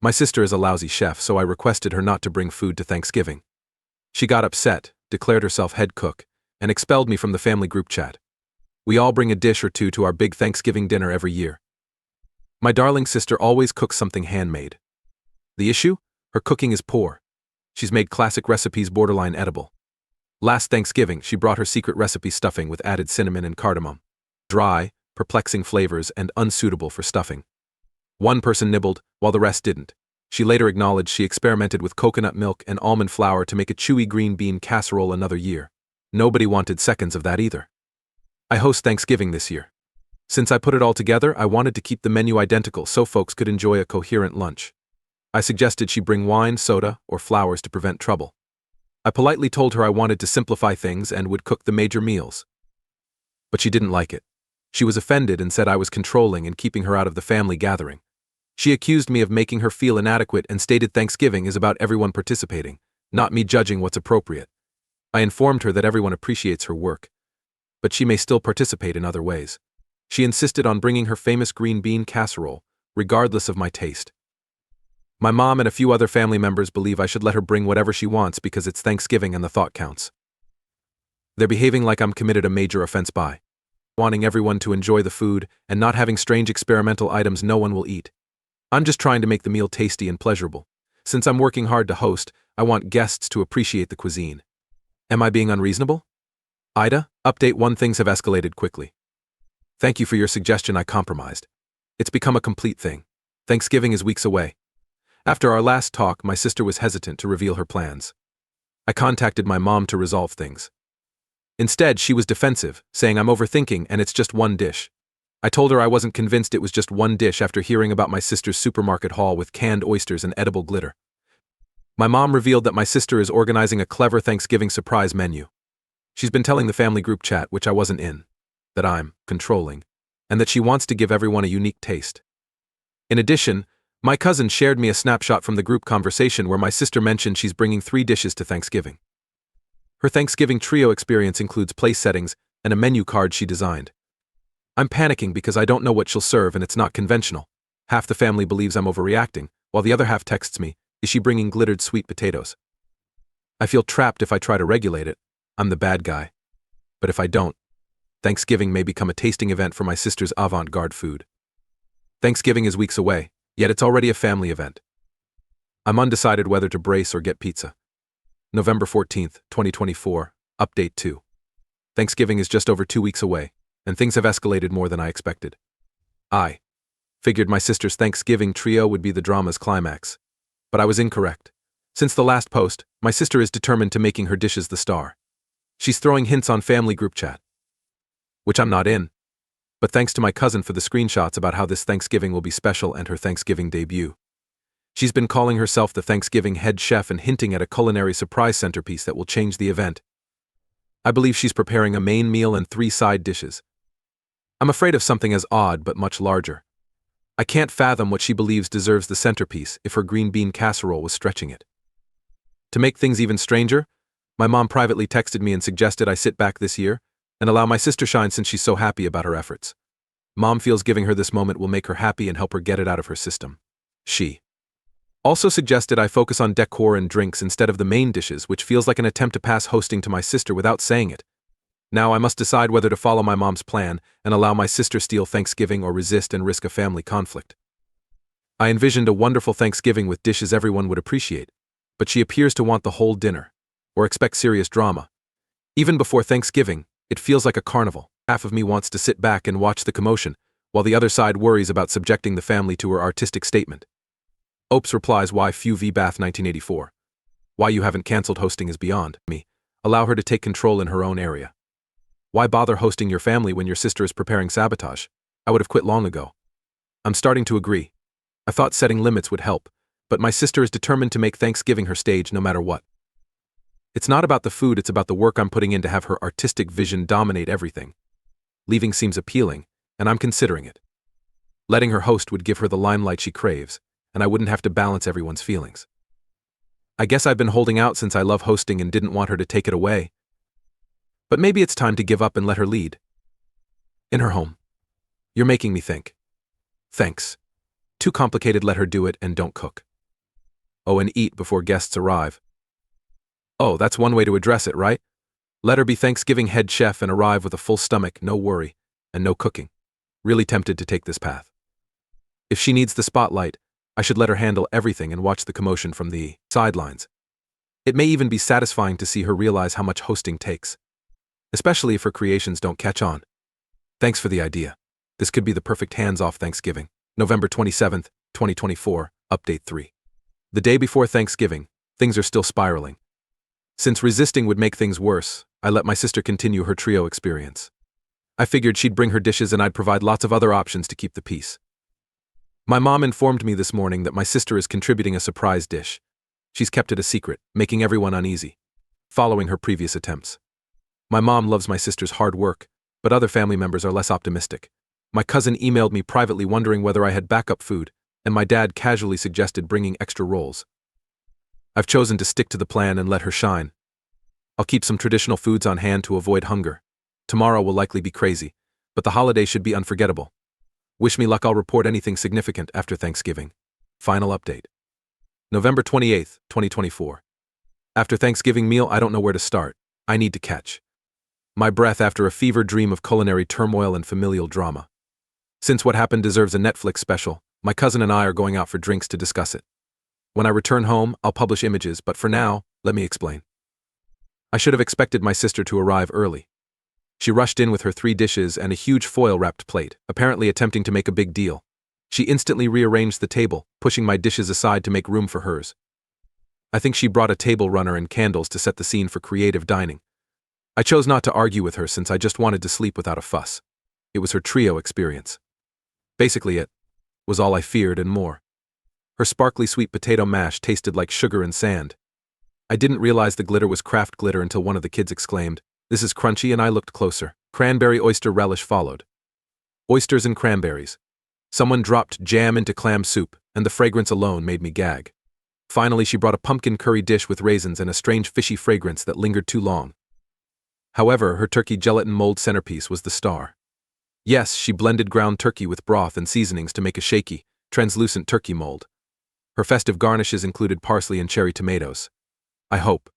My sister is a lousy chef, so I requested her not to bring food to Thanksgiving. She got upset, declared herself head cook, and expelled me from the family group chat. We all bring a dish or two to our big Thanksgiving dinner every year. My darling sister always cooks something handmade. The issue? Her cooking is poor. She's made classic recipes borderline edible. Last Thanksgiving, she brought her secret recipe stuffing with added cinnamon and cardamom. Dry, perplexing flavors and unsuitable for stuffing. One person nibbled, while the rest didn't. She later acknowledged she experimented with coconut milk and almond flour to make a chewy green bean casserole another year. Nobody wanted seconds of that either. I host Thanksgiving this year. Since I put it all together, I wanted to keep the menu identical so folks could enjoy a coherent lunch. I suggested she bring wine, soda, or flowers to prevent trouble. I politely told her I wanted to simplify things and would cook the major meals. But she didn't like it. She was offended and said I was controlling and keeping her out of the family gathering. She accused me of making her feel inadequate and stated Thanksgiving is about everyone participating, not me judging what's appropriate. I informed her that everyone appreciates her work, but she may still participate in other ways. She insisted on bringing her famous green bean casserole, regardless of my taste. My mom and a few other family members believe I should let her bring whatever she wants because it's Thanksgiving and the thought counts. They're behaving like I'm committed a major offense by wanting everyone to enjoy the food and not having strange experimental items no one will eat. I'm just trying to make the meal tasty and pleasurable. Since I'm working hard to host, I want guests to appreciate the cuisine. Am I being unreasonable? AITA, update 1: things have escalated quickly. Thank you for your suggestion. I compromised. It's become a complete thing. Thanksgiving is weeks away. After our last talk, my sister was hesitant to reveal her plans. I contacted my mom to resolve things. Instead, she was defensive, saying I'm overthinking and it's just one dish. I told her I wasn't convinced it was just one dish after hearing about my sister's supermarket haul with canned oysters and edible glitter. My mom revealed that my sister is organizing a clever Thanksgiving surprise menu. She's been telling the family group chat, which I wasn't in, that I'm controlling, and that she wants to give everyone a unique taste. In addition, my cousin shared me a snapshot from the group conversation where my sister mentioned she's bringing 3 dishes to Thanksgiving. Her Thanksgiving trio experience includes place settings and a menu card she designed. I'm panicking because I don't know what she'll serve and it's not conventional. Half the family believes I'm overreacting, while the other half texts me, is she bringing glittered sweet potatoes? I feel trapped if I try to regulate it. I'm the bad guy. But if I don't, Thanksgiving may become a tasting event for my sister's avant-garde food. Thanksgiving is weeks away, yet it's already a family event. I'm undecided whether to brace or get pizza. November 14th, 2024, Update 2. Thanksgiving is just over 2 weeks away, and things have escalated more than I expected. I figured my sister's Thanksgiving trio would be the drama's climax. But I was incorrect. Since the last post, my sister is determined to making her dishes the star. She's throwing hints on family group chat, which I'm not in. But thanks to my cousin for the screenshots about how this Thanksgiving will be special and her Thanksgiving debut. She's been calling herself the Thanksgiving head chef and hinting at a culinary surprise centerpiece that will change the event. I believe she's preparing a main meal and 3 side dishes. I'm afraid of something as odd but much larger. I can't fathom what she believes deserves the centerpiece if her green bean casserole was stretching it. To make things even stranger, my mom privately texted me and suggested I sit back this year and allow my sister shine since she's so happy about her efforts. Mom feels giving her this moment will make her happy and help her get it out of her system. She also suggested I focus on decor and drinks instead of the main dishes, which feels like an attempt to pass hosting to my sister without saying it. Now I must decide whether to follow my mom's plan and allow my sister steal Thanksgiving or resist and risk a family conflict. I envisioned a wonderful Thanksgiving with dishes everyone would appreciate, but she appears to want the whole dinner, or expect serious drama. Even before Thanksgiving, it feels like a carnival. Half of me wants to sit back and watch the commotion, while the other side worries about subjecting the family to her artistic statement. Opes replies, why few vbath 1984. Why you haven't cancelled hosting is beyond me. Allow her to take control in her own area. Why bother hosting your family when your sister is preparing sabotage? I would have quit long ago. I'm starting to agree. I thought setting limits would help, but my sister is determined to make Thanksgiving her stage no matter what. It's not about the food, it's about the work I'm putting in to have her artistic vision dominate everything. Leaving seems appealing, and I'm considering it. Letting her host would give her the limelight she craves, and I wouldn't have to balance everyone's feelings. I guess I've been holding out since I love hosting and didn't want her to take it away. But maybe it's time to give up and let her lead. In her home. You're making me think. Thanks. Too complicated, let her do it and don't cook. Oh, and eat before guests arrive. Oh, that's one way to address it, right? Let her be Thanksgiving head chef and arrive with a full stomach, no worry, and no cooking. Really tempted to take this path. If she needs the spotlight, I should let her handle everything and watch the commotion from the sidelines. It may even be satisfying to see her realize how much hosting takes, especially if her creations don't catch on. Thanks for the idea. This could be the perfect hands-off Thanksgiving. November 27th, 2024, Update 3. The day before Thanksgiving, things are still spiraling. Since resisting would make things worse, I let my sister continue her trio experience. I figured she'd bring her dishes and I'd provide lots of other options to keep the peace. My mom informed me this morning that my sister is contributing a surprise dish. She's kept it a secret, making everyone uneasy, following her previous attempts. My mom loves my sister's hard work, but other family members are less optimistic. My cousin emailed me privately wondering whether I had backup food, and my dad casually suggested bringing extra rolls. I've chosen to stick to the plan and let her shine. I'll keep some traditional foods on hand to avoid hunger. Tomorrow will likely be crazy, but the holiday should be unforgettable. Wish me luck. I'll report anything significant after Thanksgiving. Final update. November 28th, 2024. After Thanksgiving meal, I don't know where to start. I need to catch my breath after a fever dream of culinary turmoil and familial drama. Since what happened deserves a Netflix special, my cousin and I are going out for drinks to discuss it. When I return home, I'll publish images, but for now, let me explain. I should have expected my sister to arrive early. She rushed in with her 3 dishes and a huge foil-wrapped plate, apparently attempting to make a big deal. She instantly rearranged the table, pushing my dishes aside to make room for hers. I think she brought a table runner and candles to set the scene for creative dining. I chose not to argue with her since I just wanted to sleep without a fuss. It was her trio experience. Basically it was all I feared and more. Her sparkly sweet potato mash tasted like sugar and sand. I didn't realize the glitter was Kraft glitter until one of the kids exclaimed, "This is crunchy," and I looked closer. Cranberry oyster relish followed. Oysters and cranberries. Someone dropped jam into clam soup, and the fragrance alone made me gag. Finally, she brought a pumpkin curry dish with raisins and a strange fishy fragrance that lingered too long. However, her turkey gelatin mold centerpiece was the star. Yes, she blended ground turkey with broth and seasonings to make a shaky, translucent turkey mold. Her festive garnishes included parsley and cherry tomatoes. I hope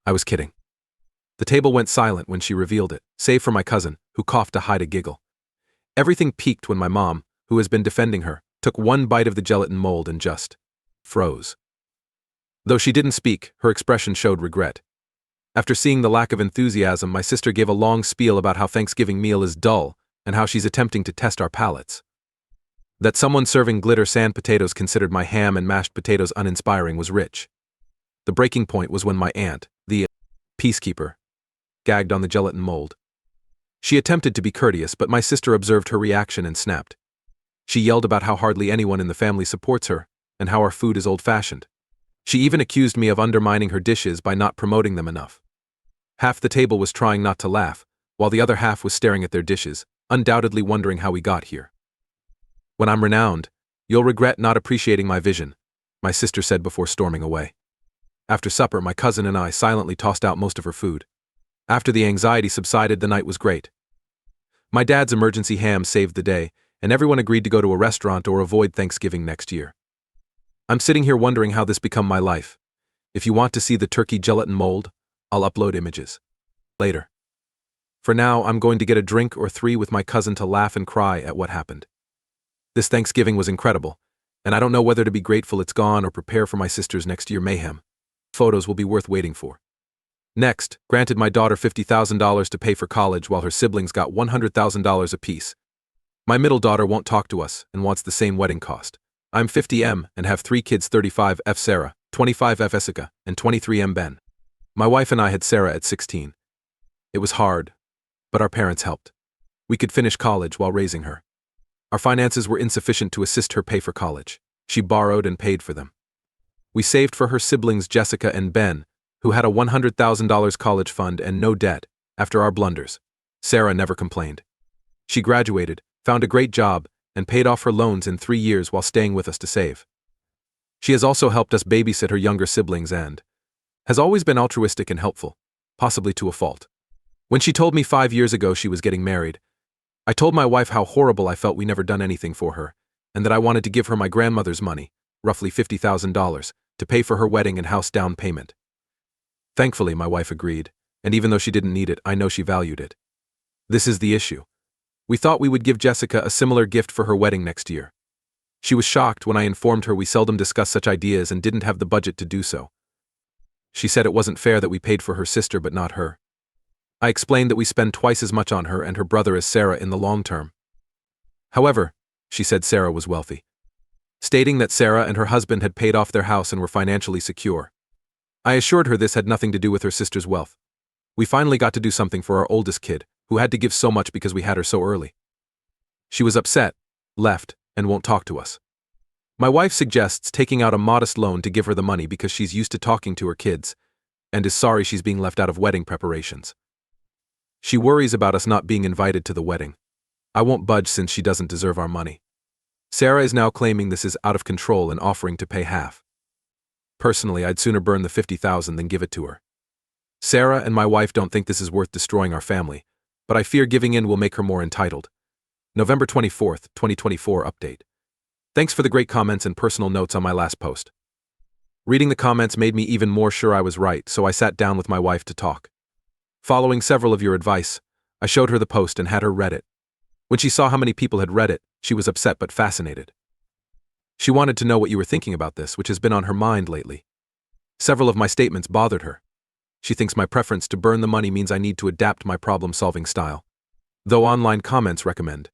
I was kidding. The table went silent when she revealed it, save for my cousin, who coughed to hide a giggle. Everything peaked when my mom, who has been defending her, took one bite of the gelatin mold and just froze. Though she didn't speak, her expression showed regret. After seeing the lack of enthusiasm, my sister gave a long spiel about how Thanksgiving meal is dull and how she's attempting to test our palates. That someone serving glitter sand potatoes considered my ham and mashed potatoes uninspiring was rich. The breaking point was when my aunt, the peacekeeper, gagged on the gelatin mold. She attempted to be courteous, but my sister observed her reaction and snapped. She yelled about how hardly anyone in the family supports her and how our food is old-fashioned. She even accused me of undermining her dishes by not promoting them enough. Half the table was trying not to laugh, while the other half was staring at their dishes, undoubtedly wondering how we got here. "When I'm renowned, you'll regret not appreciating my vision," my sister said before storming away. After supper, my cousin and I silently tossed out most of her food. After the anxiety subsided, the night was great. My dad's emergency ham saved the day, and everyone agreed to go to a restaurant or avoid Thanksgiving next year. I'm sitting here wondering how this become my life. If you want to see the turkey gelatin mold, I'll upload images later. For now, I'm going to get a drink or 3 with my cousin to laugh and cry at what happened. This Thanksgiving was incredible, and I don't know whether to be grateful it's gone or prepare for my sister's next year mayhem. Photos will be worth waiting for. Next, granted my daughter $50,000 to pay for college while her siblings got $100,000 apiece. My middle daughter won't talk to us and wants the same wedding cost. I'm 50M and have 3 kids: 35F Sarah, 25F Jessica, and 23M Ben. My wife and I had Sarah at 16. It was hard, but our parents helped. We could finish college while raising her. Our finances were insufficient to assist her pay for college. She borrowed and paid for them. We saved for her siblings Jessica and Ben, who had a $100,000 college fund and no debt, after our blunders. Sarah never complained. She graduated, found a great job, and paid off her loans in 3 years while staying with us to save. She has also helped us babysit her younger siblings and has always been altruistic and helpful, possibly to a fault. When she told me 5 years ago she was getting married, I told my wife how horrible I felt we never done anything for her, and that I wanted to give her my grandmother's money, roughly $50,000, to pay for her wedding and house down payment. Thankfully, my wife agreed, and even though she didn't need it, I know she valued it. This is the issue. We thought we would give Jessica a similar gift for her wedding next year. She was shocked when I informed her we seldom discuss such ideas and didn't have the budget to do so. She said it wasn't fair that we paid for her sister but not her. I explained that we spend twice as much on her and her brother as Sarah in the long term. However, she said Sarah was wealthy, stating that Sarah and her husband had paid off their house and were financially secure. I assured her this had nothing to do with her sister's wealth. We finally got to do something for our oldest kid, who had to give so much because we had her so early. She was upset, left, and won't talk to us. My wife suggests taking out a modest loan to give her the money because she's used to talking to her kids, and is sorry she's being left out of wedding preparations. She worries about us not being invited to the wedding. I won't budge since she doesn't deserve our money. Sarah is now claiming this is out of control and offering to pay half. Personally, I'd sooner burn the $50,000 than give it to her. Sarah and my wife don't think this is worth destroying our family, but I fear giving in will make her more entitled. November 24th, 2024 update. Thanks for the great comments and personal notes on my last post. Reading the comments made me even more sure I was right, so I sat down with my wife to talk. Following several of your advice, I showed her the post and had her read it. When she saw how many people had read it, she was upset but fascinated. She wanted to know what you were thinking about this, which has been on her mind lately. Several of my statements bothered her. She thinks my preference to burn the money means I need to adapt my problem-solving style, though online comments recommend.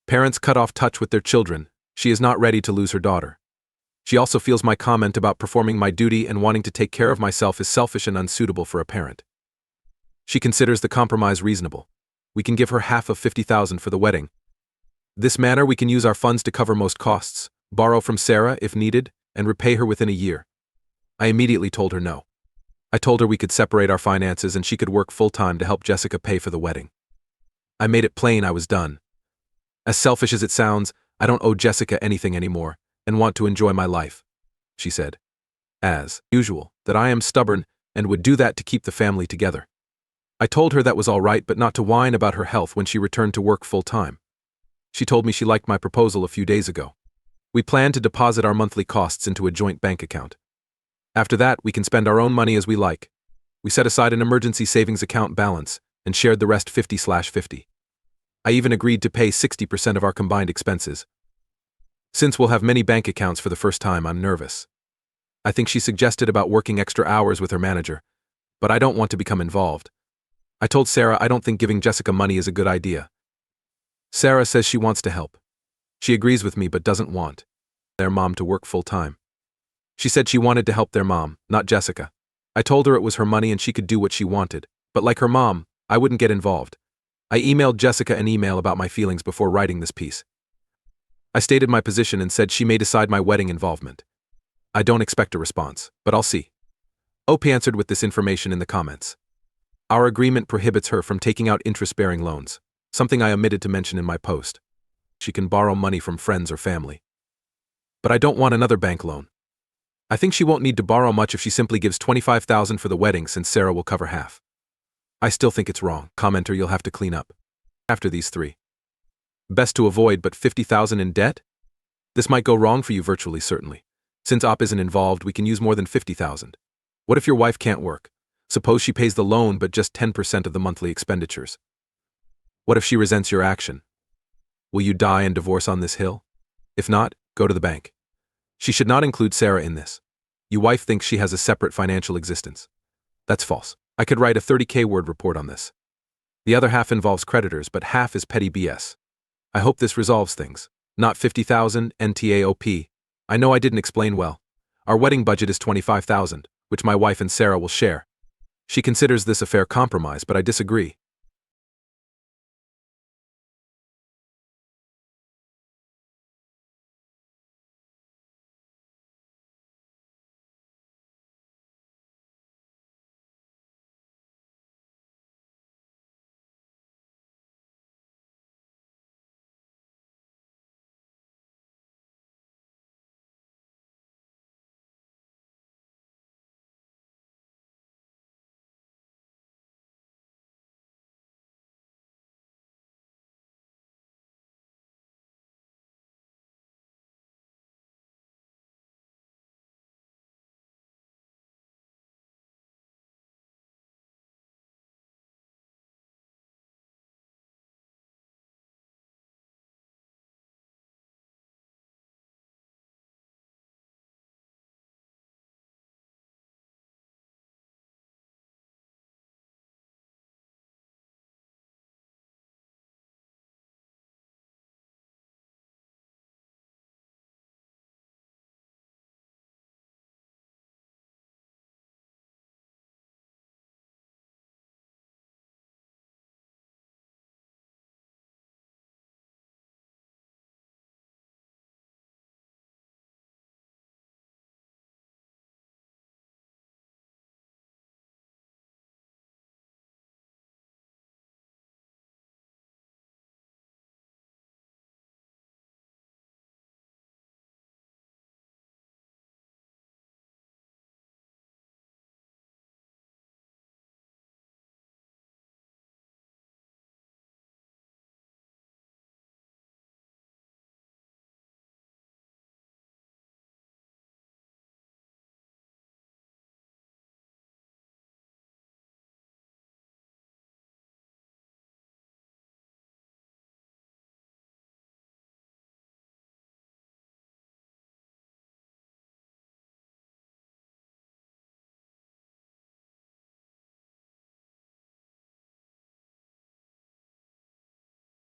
Parents cut off touch with their children. She is not ready to lose her daughter. She also feels my comment about performing my duty and wanting to take care of myself is selfish and unsuitable for a parent. She considers the compromise reasonable. We can give her half of $50,000 for the wedding. This manner we can use our funds to cover most costs, borrow from Sarah if needed, and repay her within a year. I immediately told her no. I told her we could separate our finances and she could work full-time to help Jessica pay for the wedding. I made it plain I was done. As selfish as it sounds, I don't owe Jessica anything anymore and want to enjoy my life, she said. As usual, that I am stubborn and would do that to keep the family together. I told her that was all right but not to whine about her health when she returned to work full-time. She told me she liked my proposal a few days ago. We plan to deposit our monthly costs into a joint bank account. After that, we can spend our own money as we like. We set aside an emergency savings account balance and shared the rest 50/50. I even agreed to pay 60% of our combined expenses. Since we'll have many bank accounts for the first time, I'm nervous. I think she suggested about working extra hours with her manager, but I don't want to become involved. I told Sarah I don't think giving Jessica money is a good idea. Sarah says she wants to help. She agrees with me but doesn't want their mom to work full-time. She said she wanted to help their mom, not Jessica. I told her it was her money and she could do what she wanted, but like her mom, I wouldn't get involved. I emailed Jessica an email about my feelings before writing this piece. I stated my position and said she may decide my wedding involvement. I don't expect a response, but I'll see. OP answered with this information in the comments. Our agreement prohibits her from taking out interest-bearing loans, something I omitted to mention in my post. She can borrow money from friends or family. But I don't want another bank loan. I think she won't need to borrow much if she simply gives $25,000 for the wedding since Sarah will cover half. I still think it's wrong. Commenter, you'll have to clean up. After these three. Best to avoid, but $50,000 in debt? This might go wrong for you virtually certainly. Since OP isn't involved, we can use more than $50,000. What if your wife can't work? Suppose she pays the loan but just 10% of the monthly expenditures. What if she resents your action? Will you die and divorce on this hill? If not, go to the bank. She should not include Sarah in this. Your wife thinks she has a separate financial existence. That's false. I could write a 30K word report on this. The other half involves creditors, but half is petty BS. I hope this resolves things. Not $50,000, NTAOP. I know I didn't explain well. Our wedding budget is $25,000, which my wife and Sarah will share. She considers this a fair compromise, but I disagree.